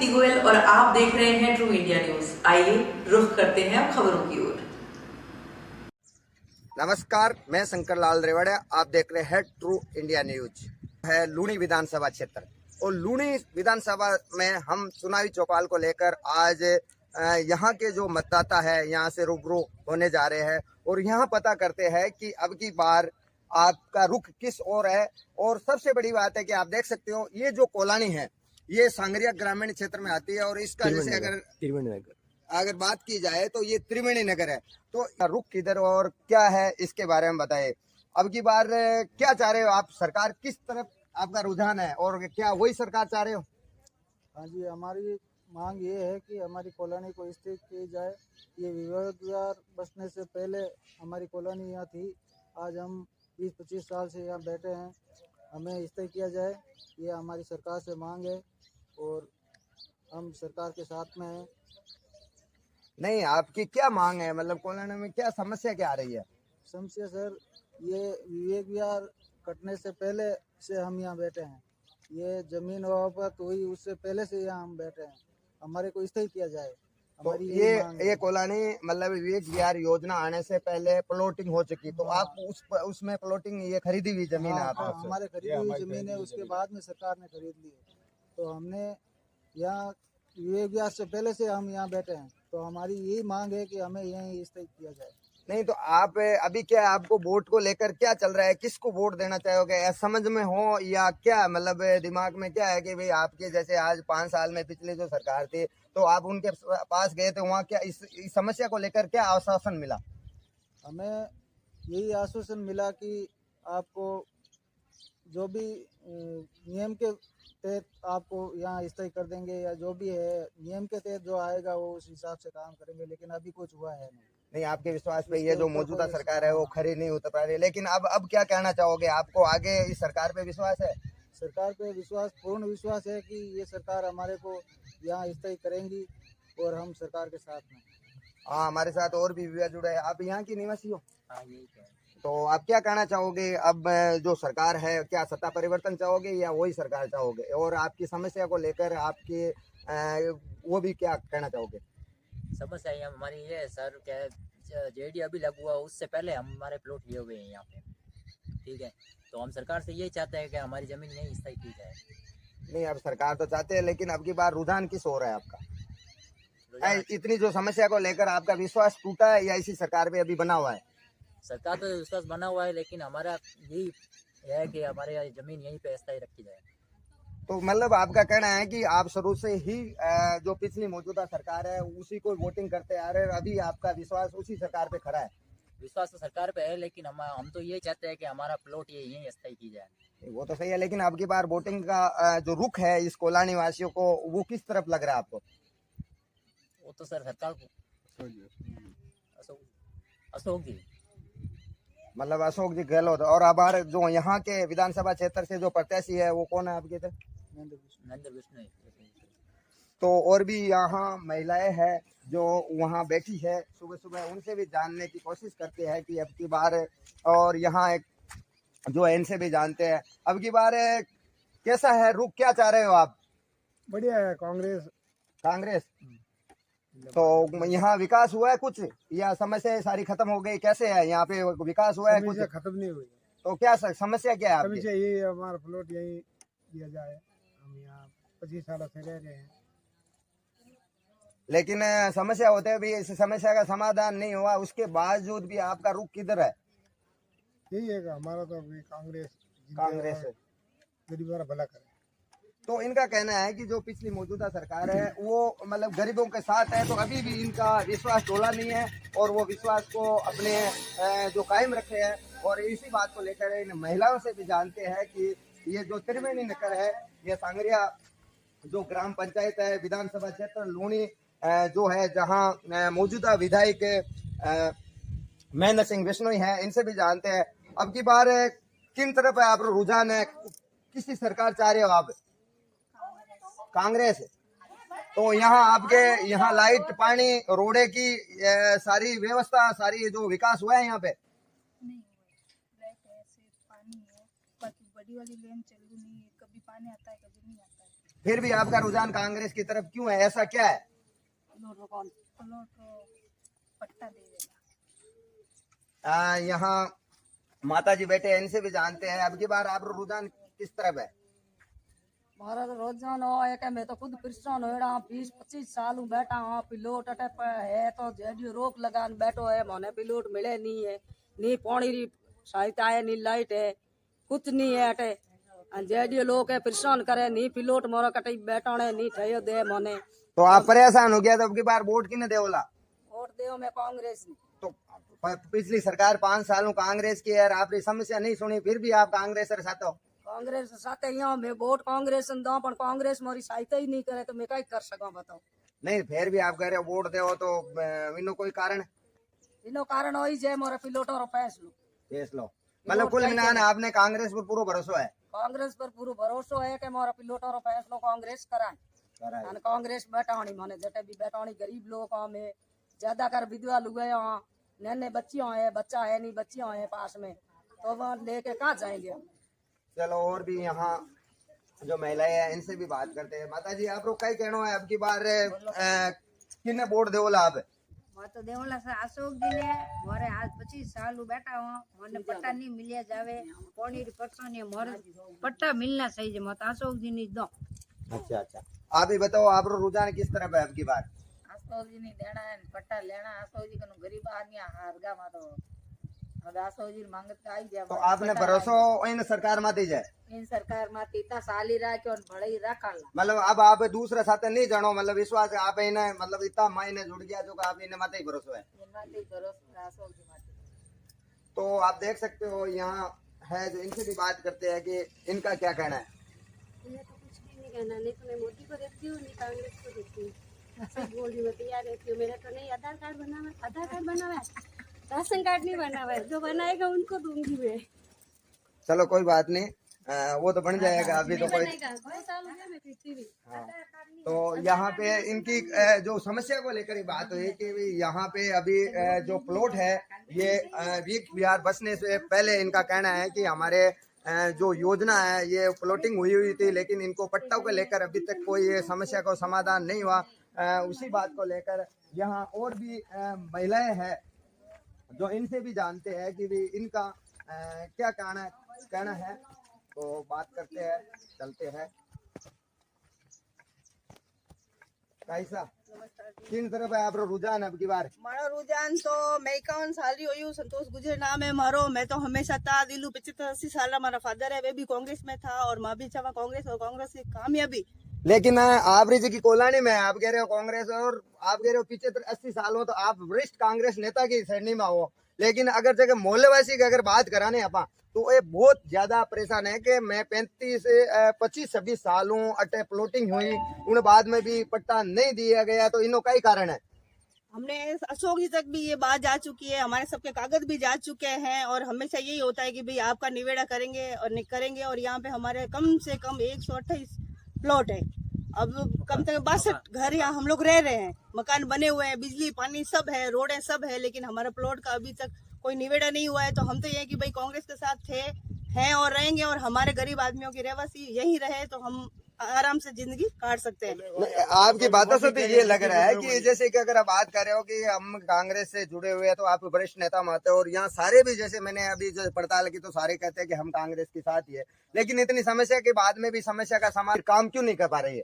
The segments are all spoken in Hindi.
दीप्ति गोयल और आप देख रहे हैं ट्रू इंडिया न्यूज। आइए रुख करते हैं अब खबरों की ओर। नमस्कार, मैं शंकर लाल रेवड़िया, आप देख रहे हैं ट्रू इंडिया न्यूज। है लूणी विधानसभा क्षेत्र और लूणी विधानसभा में हम चुनावी चौपाल को लेकर आज यहाँ के जो मतदाता है यहाँ से रूबरू होने जा रहे हैं और यहाँ पता करते हैं कि अब की बार आपका रुख किस ओर है। और सबसे बड़ी बात है कि आप देख सकते हो ये जो कोलानी है ये सांगरिया ग्रामीण क्षेत्र में आती है और इसका जैसे अगर बात की जाए तो ये त्रिवेणी नगर है। तो रुख किधर और क्या है इसके बारे में बताइए। अब की बार क्या चाह रहे हो आप, सरकार किस तरफ आपका रुझान है और क्या वही सरकार चाह रहे हो? हाँ जी, हमारी मांग ये है कि हमारी कॉलोनी को स्थिर की जाए। ये विवेक विहार बसने से पहले हमारी कॉलोनी यहाँ थी। आज हम 20-25 साल से यहाँ बैठे हैं, हमें स्थिर किया जाए, ये हमारी सरकार से मांग है और हम सरकार के साथ में हैं। नहीं, आपकी क्या मांग है, मतलब कॉलोनी में क्या समस्या क्या आ रही है? समस्या सर, ये विवेक विहार कटने से पहले से हम यहाँ बैठे हैं। ये जमीन वापस हुई उससे पहले से यहाँ हम बैठे हैं, हमारे को स्थिर किया जाए। तो ये कॉलोनी मतलब विवेक विहार योजना आने से पहले प्लॉटिंग हो चुकी, तो आप उसमें प्लॉटिंग ये खरीदी हुई जमीन है आपको? हमारे खरीदी हुई जमीन है, उसके बाद में सरकार ने खरीद ली है। तो हमने यहाँ विवेक विहार से पहले से हम यहाँ बैठे हैं, तो हमारी यही मांग है कि हमें यहीं स्थिर किया जाए। नहीं तो आप अभी क्या आपको वोट को लेकर क्या चल रहा है, किसको वोट देना चाहोगे, समझ में हो या क्या, मतलब दिमाग में क्या है कि भाई आपके जैसे आज 5 साल में पिछले जो सरकार थी तो आप उनके पास गए थे, वहाँ क्या इस समस्या को लेकर क्या आश्वासन मिला? हमें यही आश्वासन मिला कि आपको जो भी नियम के तहत आपको यहाँ स्थायी कर देंगे या जो भी है नियम के तहत जो आएगा वो उस हिसाब से काम करेंगे, लेकिन अभी कुछ हुआ है नहीं। आपके विश्वास पे ये जो मौजूदा सरकार है वो खरी नहीं उतर पा रही, लेकिन अब क्या कहना चाहोगे, आपको आगे इस सरकार पे विश्वास है? सरकार पे विश्वास, पूर्ण विश्वास है कि ये सरकार हमारे को यहाँ स्थायी करेंगी और हम सरकार के साथ में। हाँ, हमारे साथ और भी विवाद जुड़े हैं। आप यहाँ की निवासी हो? हाँ, यही है। तो आप क्या कहना चाहोगे, अब जो सरकार है क्या सत्ता परिवर्तन चाहोगे या वही सरकार चाहोगे, और आपकी समस्या को लेकर आपके वो भी क्या कहना चाहोगे? समस्या ये हमारी ये है सर, क्या जेडी अभी लगू हुआ उससे पहले हमारे प्लॉट लिए हुए हैं यहाँ पे, ठीक है। तो हम सरकार से यही चाहते हैं कि हमारी ज़मीन यहीं स्थायी की जाए। नहीं, अब सरकार तो चाहते हैं, लेकिन अब की बार रुझान किस हो रहा है आपका? इतनी जो समस्या को लेकर आपका विश्वास टूटा है या इसी सरकार पे अभी बना हुआ है? सरकार तो विश्वास बना हुआ है, लेकिन हमारा यही है कि हमारे ज़मीन यहीं पे स्थायी रखी जाए। तो मतलब आपका कहना है कि आप शुरू से ही जो पिछली मौजूदा सरकार है उसी को वोटिंग करते आ रहे हैं, अभी आपका विश्वास उसी सरकार पे खड़ा है? विश्वास तो सरकार पे है, लेकिन हम तो ये चाहते हैं कि हमारा प्लॉट ये यहीं स्थायी की जाए। वो तो सही है, लेकिन अब की बार वोटिंग का जो रुख है इस कोलानी वासियों को वो किस तरफ लग रहा है आपको? वो तो सर सरकार को अशोक जी, मतलब अशोक जी गहलोत। और हमारे जो यहाँ के विधानसभा क्षेत्र से जो प्रत्याशी है वो कौन है आपके इधर? नरेंद्र विष्णु। तो और भी यहाँ महिलाएं हैं जो वहाँ बैठी है, सुबह सुबह उनसे भी जानने की कोशिश करते हैं कि अब की बार, और यहाँ एक जो है इनसे भी जानते हैं अब की बार कैसा है रुख, क्या चाह रहे हो आप? बढ़िया है, कांग्रेस। तो यहाँ विकास हुआ है कुछ या समस्या सारी खत्म हो गई, कैसे है यहाँ पे विकास हुआ है कुछ? खत्म नहीं हुई। तो क्या समस्या क्या है आपकी? यही हमारा प्लॉट यही दिया जाए, हम यहाँ 25 साल से रह रहे हैं, लेकिन समस्या होते है भी, इस समस्या का समाधान नहीं हुआ, उसके बावजूद भी आपका रुख किधर है? यही है हमारा तो अभी कांग्रेस है, गरीबों का भला करे। तो इनका कहना है कि जो पिछली मौजूदा सरकार है वो मतलब गरीबों के साथ है, तो अभी भी इनका विश्वास तोड़ा नहीं है और वो विश्वास को अपने जो कायम रखे हैं। और इसी बात को लेकर इन महिलाओं से भी जानते हैं कि ये जो त्रिवेणी नगर है, ये सांगरिया जो ग्राम पंचायत है, विधानसभा क्षेत्र लूणी जो है, जहाँ मौजूदा विधायक महेंद्र सिंह बिश्नोई है, इनसे भी जानते हैं अब की बार किन तरफ है आप रुझान है, किसी सरकार चाह रहे हो आप? कांग्रेस। तो यहाँ आपके यहाँ लाइट, पानी, रोडे की सारी व्यवस्था, सारी जो विकास हुआ है यहाँ पे? नहीं हुआ है, लाइट है, सिर्फ पानी है, बड़ी वाली लाइन चल रही नहीं है, कभी पानी आता है कभी नहीं आता है। फिर भी आपका रुझान कांग्रेस की तरफ क्यों है, ऐसा क्या है? प्लॉट पट्टा दे देगा। यहाँ माता जी बैठे हैं, इनसे भी जानते हैं अब की बार आप रुझान किस तरफ है? मारा तो रोजाना है कि मैं तो खुद परेशान हो रहा 20-25 साल हूँ बैठा हूँ। पिलोट अटे है तो जेडी रोक लगान बैठो है, मोने पिलोट मिले नहीं है, नी पानी री सहायता है, नी लाइट है, कुछ नहीं है अटे। जेडी लोग है परेशान करे, नी पिलोट मोरा कटे बैठा है, नी ठयो दे मोने। तो आप परेशान हो गया तो अब की बार वोट किने देवला? वोट दे मैं कांग्रेस। तो पिछली सरकार 5 सालों कांग्रेस की है, आपने समस्या नहीं सुनी, फिर भी आप कांग्रेस के साथ हो? कांग्रेस साथ यहाँ मैं वोट कांग्रेस दो, पर कांग्रेस मोरी सहायता ही नहीं करे तो मैं क्या कर सका बताओ। नहीं फिर भी आप कह रहे हो वोट दो, तो इनो कोई कारण? इनो कारण हो जे मोरा पिलोटो रो फैसलो मतलब कुल मिलाकर आपने कांग्रेस पर पूरा भरोसा है? कांग्रेस पर पूरा भरोसा है कि मोरा पिलोटो रो फैसलो कांग्रेस कराए। और कांग्रेस बैठाणी माने जटे भी बैठाणी गरीब लोग में ज्यादा कर विधवा लुगे नन्हे बच्चियों है, बच्चा है नहीं, बच्चियों है पास में, तो वहाँ लेके कहाँ जाएंगे। चलो और भी यहाँ जो महिलाएं हैं इनसे भी बात करते हैं। माता जी आप लोग क्या कहना है अब की बार किन्ने वोट देवला आप? मैं तो देवला से अशोक जी ने मोरे आज 25 साल हूँ बैठा हूँ, मोने पट्टा नहीं मिलिया जावे, पानी री परेशानी मोरे पट्टा मिलना चाहिए, मैं तो अशोक जी ने दो। अच्छा अच्छा, आप ही बताओ आप रुझान किस तरफ है अब की बार? अशोक जी ने देना है पट्टा लेना, अशोक जी को गरीब आदमी हारगा मा तो अशोक जी मांगत आई जाए। तो आपने भरोसा इन सरकार माती जाए? इन सरकार मा तीता साल ही रहा और बड़े ही रखा मतलब अब आप दूसरे साथ नहीं जानो, मतलब विश्वास है आप इन्हें, मतलब इतना मायने जुड़ गया जो आप इन्हें माते ही भरोसा है? अशोक जी माते। तो आप देख सकते हो यहाँ है जो, इनसे भी बात करते हैं कि इनका क्या कहना है। मैं तो कुछ भी नहीं कहना, नहीं तो मैं मोदी को देखती हूँ, नहीं कांग्रेस को देखती हूँ, सब बोल रही मैं तैयार रहती हूँ। मेरा तो नहीं आधार कार्ड बना हुआ है, आधार कार्ड बना हुआ है, राशन कार्ड नहीं बना हुआ है, जो बनाएगा उनको दूंगी मैं। चलो कोई बात नहीं, वो तो बन जाएगा, अभी तो कोई। 2 साल हो गए मैं पीती हुई। हाँ। तो यहाँ पे इनकी जो समस्या को लेकर ही बात हुई कि यहाँ पे अभी जो प्लॉट है ये वीक विहार बसने से पहले इनका कहना है कि हमारे जो योजना है ये प्लॉटिंग हुई थी, लेकिन इनको पट्टों को लेकर अभी तक कोई ये समस्या का समाधान नहीं हुआ। उसी बात को लेकर यहाँ और भी महिलाएं हैं जो इनसे भी जानते हैं कि भी इनका क्या कहना है, तो बात करते हैं, चलते हैं। कैसा किन तरफ है आप रुझान अब की बार? मारो रुझान तो मैं 51 साल री हुई हूँ, संतोष गुजर नाम है मारो। मैं तो हमेशा था दिलू 75-80 साल हमारा फादर है, वे भी कांग्रेस में था और माँ भी चावा कांग्रेस, और कांग्रेस की कामयाबी। लेकिन आप जी की कोलानी में आप कह रहे हो कांग्रेस, और आप कह रहे हो 75-80 साल हो, तो आप वरिष्ठ कांग्रेस नेता की श्रेणी में हो। लेकिन अगर जगह मोहल्लेवासी की अगर बात कराने अपा तो ये बहुत ज्यादा परेशान है कि मैं 25-26 साल हूँ, अटे प्लॉटिंग हुई, उन बाद में भी पट्टा नहीं दिया गया, तो इनो का ही कारण है। हमने अशोक जी तक भी ये बात जा चुकी है, हमारे सबके कागज भी जा चुके हैं, और हमेशा यही होता है कि भाई आपका निवेड़ा करेंगे और नहीं करेंगे। और यहाँ पे हमारे कम से कम 128 प्लॉट है, अब कम से कम 62 घर यहाँ हम लोग रह रहे हैं, मकान बने हुए हैं, बिजली पानी सब है, रोडें सब है, लेकिन हमारे प्लॉट का अभी तक कोई निवेड़ा नहीं हुआ है। तो हम तो ये कि भाई कांग्रेस के साथ थे, हैं और रहेंगे, और हमारे गरीब आदमियों की रहवासी यही रहे तो हम आराम से जिंदगी काट सकते हैं। आपकी बातों से तो ये लग रहा है कि जैसे कि अगर आप बात कर रहे हो कि हम कांग्रेस से जुड़े हुए हैं, तो आप वरिष्ठ नेता मानते हो, और यहाँ सारे भी जैसे मैंने अभी जो पड़ताल की तो सारे कहते हैं कि हम कांग्रेस के साथ ही है, लेकिन इतनी समस्या के बाद में भी समस्या का समाधान काम क्यों नहीं कर पा रही है?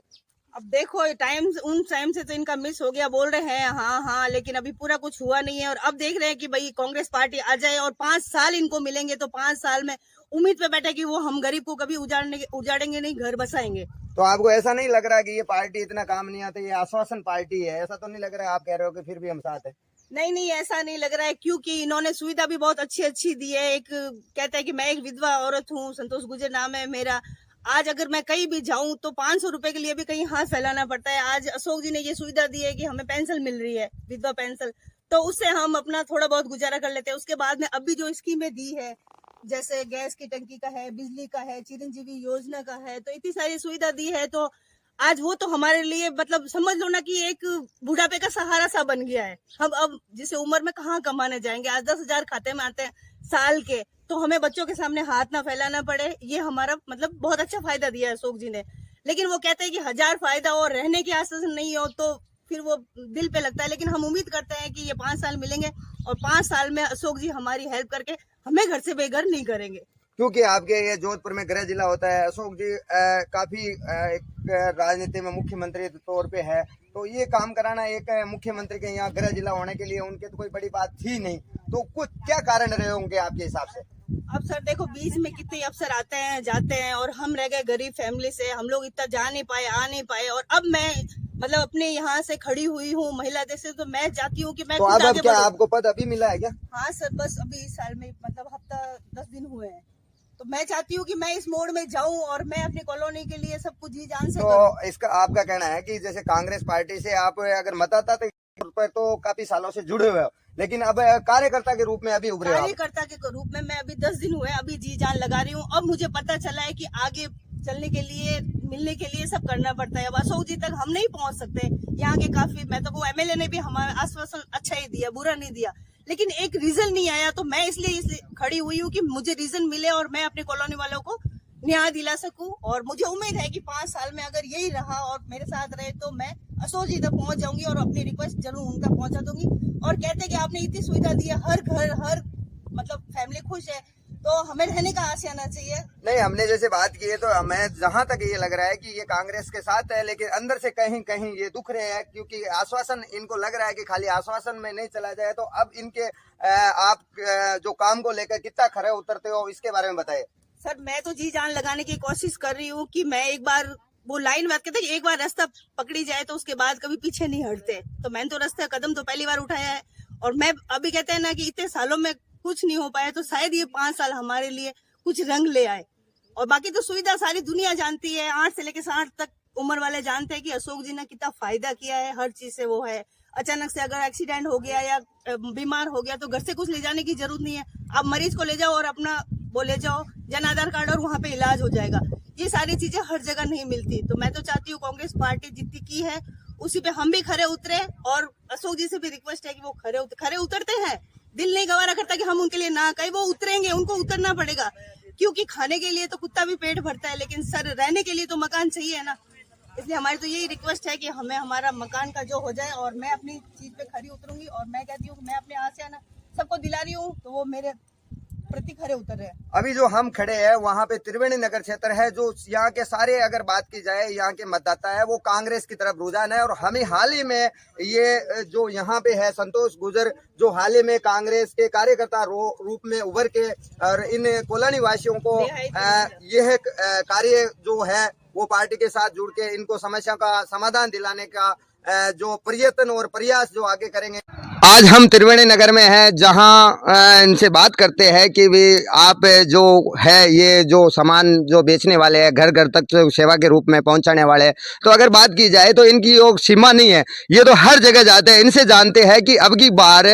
अब देखो उन टाइम से तो इनका मिस हो गया, बोल रहे हैं हाँ, लेकिन अभी पूरा कुछ हुआ नहीं है। और अब देख रहे हैं कि भाई कांग्रेस पार्टी आ जाए और 5 साल इनको मिलेंगे, तो 5 साल में उम्मीद पे बैठे कि वो हम गरीब को कभी उजाड़ेंगे नहीं, घर बसाएंगे। तो आपको ऐसा नहीं लग रहा कि ये पार्टी इतना काम नहीं आती, ये आश्वासन पार्टी है, ऐसा तो नहीं लग रहा है? आप कह रहे हो कि फिर भी हम साथ है। नहीं, ऐसा नहीं लग रहा है, क्योंकि इन्होंने सुविधा भी बहुत अच्छी दी है। एक कहते हैं कि मैं एक विधवा औरत हूँ, संतोष गुजर नाम है मेरा। आज अगर मैं कहीं भी जाऊं तो 500 रुपए के लिए भी कहीं हाथ फैलाना पड़ता है। आज अशोक जी ने ये सुविधा दी है कि हमें पेंशन मिल रही है, विधवा पेंशन, तो उससे हम अपना थोड़ा बहुत गुजारा कर लेते हैं। उसके बाद में अभी जो स्कीमें दी है, जैसे गैस की टंकी का है, बिजली का है, चिरंजीवी योजना का है, तो इतनी सारी सुविधा दी है, तो आज वो तो हमारे लिए मतलब समझ लो ना कि एक बुढ़ापे का सहारा सा बन गया है। हम अब जिसे उम्र में कहाँ कमाने जाएंगे, आज 10,000 खाते में आते हैं साल के, तो हमें बच्चों के सामने हाथ ना फैलाना पड़े, ये हमारा मतलब बहुत अच्छा फायदा दिया है अशोक जी ने। लेकिन वो कहते हैं कि 1000 फायदा और रहने के आश्वासन नहीं हो तो फिर वो दिल पे लगता है। लेकिन हम उम्मीद करते हैं कि ये 5 साल मिलेंगे और 5 साल में अशोक जी हमारी हेल्प करके हमें घर से बेघर नहीं करेंगे। क्योंकि आपके ये जोधपुर में गृह जिला होता है, अशोक जी काफी एक राजनीति में मुख्यमंत्री के तौर पे है, तो ये काम कराना एक मुख्यमंत्री के यहाँ गृह जिला होने के लिए उनके तो कोई बड़ी बात थी नहीं, तो कुछ क्या कारण रहे होंगे आपके हिसाब से? अब सर देखो, बीच में कितने अफसर आते हैं जाते हैं और हम रह गए गरीब फैमिली से, हम लोग इतना जा नहीं पाए आ नहीं पाए। और अब मैं मतलब अपने यहाँ से खड़ी हुई हूँ महिला देश से, तो मैं चाहती हूँ कि मैं तो अब क्या आपको पद अभी मिला है क्या? हाँ सर, बस अभी इस साल में मतलब हफ्ता 10 दिन हुए हैं, तो मैं चाहती हूँ कि मैं इस मोड़ में जाऊं और मैं अपनी कॉलोनी के लिए सब कुछ जी जान से तो इसका आपका कहना है कि जैसे कांग्रेस पार्टी से आप अगर मतदाता तो काफी सालों से जुड़े हुए हो, लेकिन अब कार्यकर्ता के रूप में अभी उभरे हो? कार्यकर्ता के रूप में मैं अभी 10 दिन हुए, अभी जी जान लगा रही हूँ। अब मुझे पता चला है कि आगे चलने के लिए मिलने के लिए सब करना पड़ता है। अब अशोक जी तक हम नहीं पहुँच सकते। यहाँ के काफी मतलब वो एमएलए ने भी हमारा आश्वासन अच्छा ही दिया, बुरा नहीं दिया, लेकिन एक रीजन नहीं आया। तो मैं इसलिए खड़ी हुई हूँ कि मुझे रीजन मिले और मैं अपने कॉलोनी वालों को न्याय दिला सकूं। और मुझे उम्मीद है कि 5 साल में अगर यही रहा और मेरे साथ रहे तो मैं अशोक जी तक पहुंच जाऊंगी और अपनी रिक्वेस्ट जरूर उन तक पहुंचा दूंगी। और कहते हैं कि आपने इतनी सुविधा दी है, हर घर हर मतलब फैमिली खुश है, तो हमें रहने का आस आना चाहिए। नहीं, हमने जैसे बात की है तो हमें जहां तक ये लग रहा है कि ये कांग्रेस के साथ है, लेकिन अंदर से कहीं कहीं ये दुख रहे हैं, क्योंकि आश्वासन इनको लग रहा है कि खाली आश्वासन में नहीं चला जाए। तो अब इनके आप जो काम को लेकर कितना खरे उतरते हो, इसके बारे में बताइए। सर मैं तो जी जान लगाने की कोशिश कर रही हूँ कि मैं एक बार वो लाइन बात कहते हैं, एक बार रास्ता पकड़ी जाए तो उसके बाद कभी पीछे नहीं हटते। तो मैंने तो रास्ता कदम तो पहली बार उठाया है और मैं अभी कहते हैं ना कि इतने सालों में कुछ नहीं हो पाया, तो शायद ये 5 साल हमारे लिए कुछ रंग ले आए। और बाकी तो सुविधा सारी दुनिया जानती है, 8 से लेकर 60 तक उम्र वाले जानते हैं कि अशोक जी ने कितना फायदा किया है, हर चीज से वो है। अचानक से अगर एक्सीडेंट हो गया या बीमार हो गया तो घर से कुछ ले जाने की जरूरत नहीं है, आप मरीज को ले जाओ और अपना वो ले जाओ जन आधार कार्ड और वहाँ पे इलाज हो जाएगा। ये सारी चीजें हर जगह नहीं मिलती। तो मैं तो चाहती हूँ कांग्रेस पार्टी जितनी की है उसी पे हम भी खरे उतरे और अशोक जी से भी रिक्वेस्ट है कि वो खरे उतरते हैं। दिल नहीं गवारा करता कि हम उनके लिए ना कहीं, वो उतरेंगे, उनको उतरना पड़ेगा, क्योंकि खाने के लिए तो कुत्ता भी पेट भरता है, लेकिन सर रहने के लिए तो मकान चाहिए ना। इसलिए हमारी तो यही रिक्वेस्ट है कि हमें हमारा मकान का जो हो जाए और मैं अपनी चीज पे खरी उतरूंगी। और मैं कहती हूँ कि मैं अपने आसियाना सबको दिला रही हूँ, तो वो मेरे प्रति खरे उतर रहे हैं। अभी जो हम खड़े हैं वहाँ पे त्रिवेणी नगर क्षेत्र है, जो यहाँ के सारे अगर बात की जाए यहाँ के मतदाता है वो कांग्रेस की तरफ रुझान है। और हमें हाल ही में ये जो यहाँ पे है संतोष गुजर, जो हाल ही में कांग्रेस के कार्यकर्ता रूप में उभर के और इन कॉलोनी वासियों को यह कार्य जो है वो पार्टी के साथ जुड़ के इनको समस्या का समाधान दिलाने का जो प्रयत्न और प्रयास जो आगे करेंगे। आज हम त्रिवेणी नगर में हैं, जहां इनसे बात करते हैं कि भी आप जो है ये जो सामान जो बेचने वाले हैं घर घर तक जो सेवा के रूप में पहुंचाने वाले, तो अगर बात की जाए तो इनकी जो सीमा नहीं है, ये तो हर जगह जाते हैं। इनसे जानते हैं कि अब की बार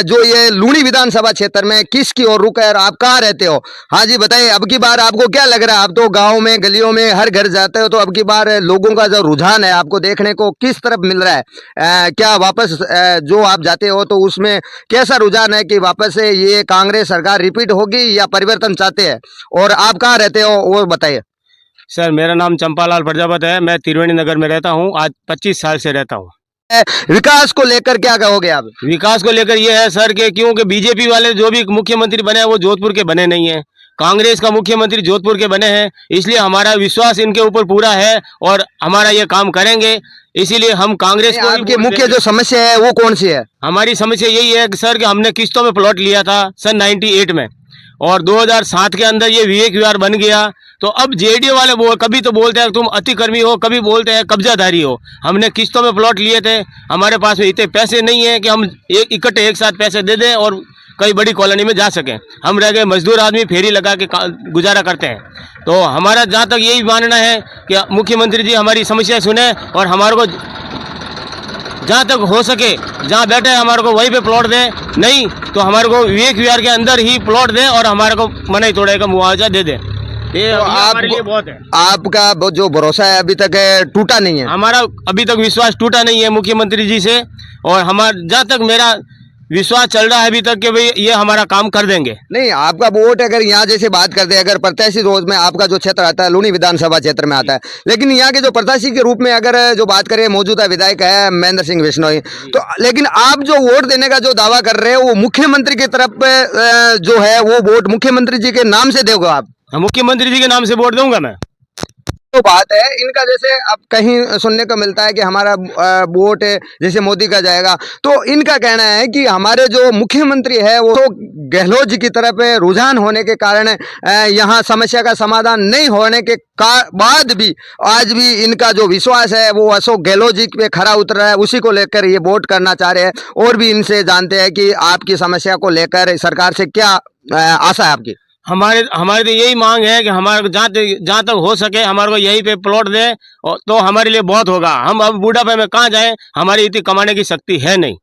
जो ये लूणी विधानसभा क्षेत्र में किसकी ओर रुख है और आप कहाँ रहते हो। हाँ जी बताइए, अब की बार आपको क्या लग रहा है? आप तो गाँव में गलियों में हर घर जाते हो, तो अब की बार लोगों का जो रुझान है आपको देखने को किस तरफ मिल रहा है? क्या वापस जो आप जाते हो तो उसमें कैसा रुझान है कि वापस से ये कांग्रेस सरकार रिपीट होगी या परिवर्तन चाहते हैं? और आप कहाँ रहते हो वो बताइए। सर मेरा नाम चंपालाल प्रजापत है, मैं त्रिवेणी नगर में रहता हूँ, आज 25 साल से रहता हूँ। विकास को लेकर क्या कहोगे आप? विकास को लेकर ये है सर कि क्योंकि बीजेपी वाले जो भी मुख्यमंत्री बने हैं वो जोधपुर के बने नहीं हैं, कांग्रेस का मुख्यमंत्री जोधपुर के बने हैं, इसलिए हमारा विश्वास इनके ऊपर पूरा है और हमारा ये काम करेंगे। इसीलिए हम कांग्रेस को। आपकी मुख्य जो समस्या है वो कौन सी है? हमारी समस्या यही है कि सर कि हमने किस्तों में प्लॉट लिया था सन 98 में और 2007 के अंदर ये विवेक विहार बन गया। तो अब जेडीयू वाले कभी तो बोलते हैं तुम अतिक्रमी हो, कभी बोलते हैं कब्जाधारी हो। हमने किस्तों में प्लॉट लिए थे, हमारे पास में इतने पैसे नहीं है कि हम इकट्ठे एक साथ पैसे दे दें और कई बड़ी कॉलोनी में जा सकें। हम रह गए मजदूर आदमी, फेरी लगा के गुजारा करते हैं। तो हमारा जहाँ तक यही मानना है कि मुख्यमंत्री जी हमारी समस्या सुने और हमारे को जहाँ तक हो सके जहाँ बैठे हैं हमारे को वहीं पे प्लॉट दें, नहीं तो हमारे को विवेक विहार के अंदर ही प्लॉट दें और हमारे को मनाई तोड़े का मुआवजा दे दें। ये हमारे लिए बहुत है। आपका जो भरोसा है अभी तक टूटा नहीं है? हमारा अभी तक विश्वास टूटा नहीं है मुख्यमंत्री जी से। और हमारा जहाँ तक मेरा विश्वास चल रहा है अभी तक कि भाई ये हमारा काम कर देंगे। नहीं, आपका वोट अगर यहाँ जैसे बात करते हैं, अगर प्रत्याशी रोज में आपका जो क्षेत्र आता है लूनी विधानसभा क्षेत्र में आता है, लेकिन यहाँ के जो प्रत्याशी के रूप में अगर जो बात करें मौजूदा विधायक है महेंद्र सिंह बिश्नोई, तो लेकिन आप जो वोट देने का जो दावा कर रहे हो वो मुख्यमंत्री की तरफ जो है वो वोट मुख्यमंत्री जी के नाम से दोगे आप? मुख्यमंत्री जी के नाम से वोट दूंगा मैं। तो बात है इनका, जैसे अब कहीं सुनने को मिलता है कि हमारा वोट जैसे मोदी का जाएगा, तो इनका कहना है कि हमारे जो मुख्यमंत्री है वो तो गहलोत जी की तरफ रुझान होने के कारण यहाँ समस्या का समाधान नहीं होने के बाद भी आज भी इनका जो विश्वास है वो अशोक गहलोत जी पे खरा उतर रहा है, उसी को लेकर ये वोट करना चाह रहे हैं। और भी इनसे जानते हैं कि आपकी समस्या को लेकर सरकार से क्या आशा है आपकी? हमारे तो यही मांग है कि हमारे जहाँ तक हो सके हमारे को यहीं पे प्लॉट दे, और तो हमारे लिए बहुत होगा। हम अब बूढ़ापे में कहाँ जाएं, हमारी इतनी कमाने की शक्ति है नहीं,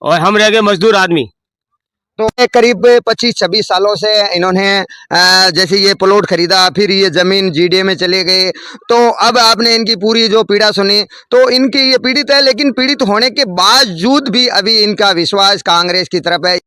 और हम रह गए मजदूर आदमी। तो करीब 25-26 सालों से इन्होंने जैसे ये प्लॉट खरीदा, फिर ये जमीन जीडीए में चले गए, तो अब आपने इनकी पूरी जो पीड़ा सुनी, तो इनकी ये पीड़ित है, लेकिन पीड़ित होने के बावजूद भी अभी इनका विश्वास कांग्रेस की तरफ है।